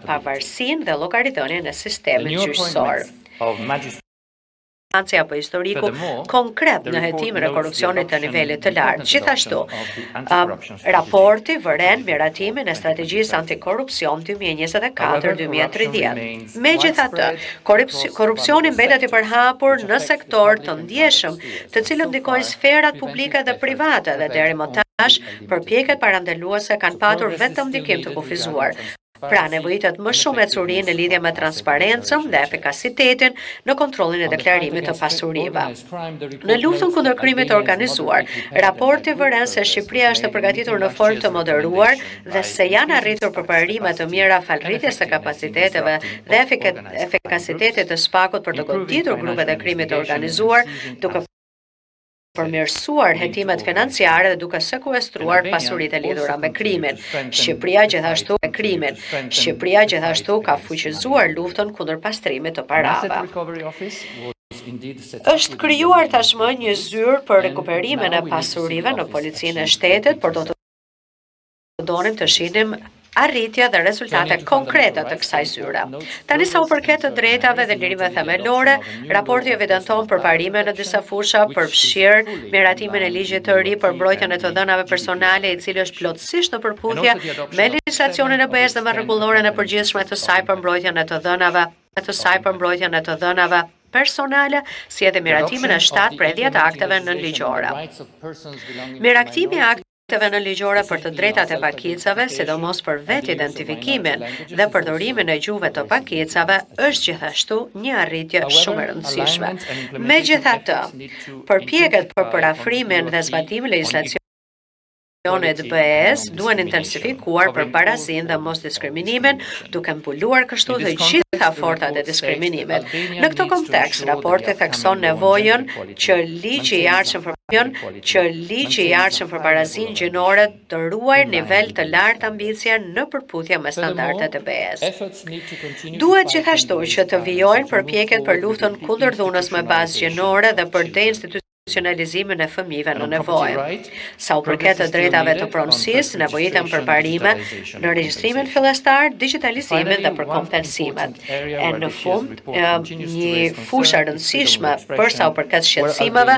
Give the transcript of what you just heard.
pavarësinë dhe llogaridhënien e sistemit gjyqësor. Apo historiku konkret në hetimin e korrupsionit të nivelit të lartë. Gjithashtu, raporti vëren miratimin e strategjisë antikorrupsion 2024-2030. Megjithatë, korrupsioni mbetet I përhapur në sektor të ndjeshëm, të cilët ndikojnë sferat publike dhe private dhe deri më tash përpjekjet parandaluese kanë patur vetëm ndikim të kufizuar. Pra nevojitet më shumë ecuri në lidhje me transparencën dhe efikasitetin në kontrollin e deklarimit të pasurive. Në luftën kundër krimit të organizuar, raporti vëren se Shqipëria është e përgatitur në formë të moderuar dhe se janë arritur përparime të mira falëritjes së kapaciteteve dhe efikasitetit të SPAK-ut për të goditur grupet e krimit të organizuar, duke përmirësuar hetimet financiare dhe duke sekuestruar pasuritë e lidhura me krimin. Shqipëria gjithashtu ka fuqizuar luftën kundër pastrimit të parave. Është krijuar tashmë një zyrë për rekuperimin e pasurive në policinë e shtetit, por do të donim të shihnim arritje dhe rezultate konkrete të kësaj zyre. Tani sa u përket të drejtave dhe lirive themelore, raporti evidenton përparime në disa fusha, përfshirë miratimin e ligjit të ri për mbrojtjen e të dhënave personale, I cili është plotësisht në përputhje me legjislacionin e BE-s dhe me rregulloren e përgjithshme të saj për mbrojtjen e të dhënave personale, si edhe miratimin e 7 prej 10 akteve nënligjore. Miratimi e akteve nënligjore për të drejtat e pakicave, sidomos për vetë identifikimin dhe përdorimin e gjuhëve të pakicave, është gjithashtu një arritje shumë e rëndësishme. Megjithatë, përpjekjet për parafrimin dhe zbatimin legjislacionit BE-s duhen intensifikuar për barazinë dhe mos diskriminimin, duke mbuluar kështu të gjitha fortat e diskriminimit. Në këtë kontekst, raporti thekson nevojën që ligji I artshëm për barazinë gjinore të ruajë nivel të lartë ambicie në përputhje me standardet e BE-s. Duhet gjithashtu që të vijojnë përpjekjet për luftën kundër dhunës me bazë gjinore dhe për deinstitucionalizimin e fëmijëve në nevojë. Sa u përket të drejtave të pronësisë, nevojiten përparime në regjistrimin fillestar, digitalizimin dhe për kompensimet. E në fund, një fushë e rëndësishme për sa u përket shqetësimeve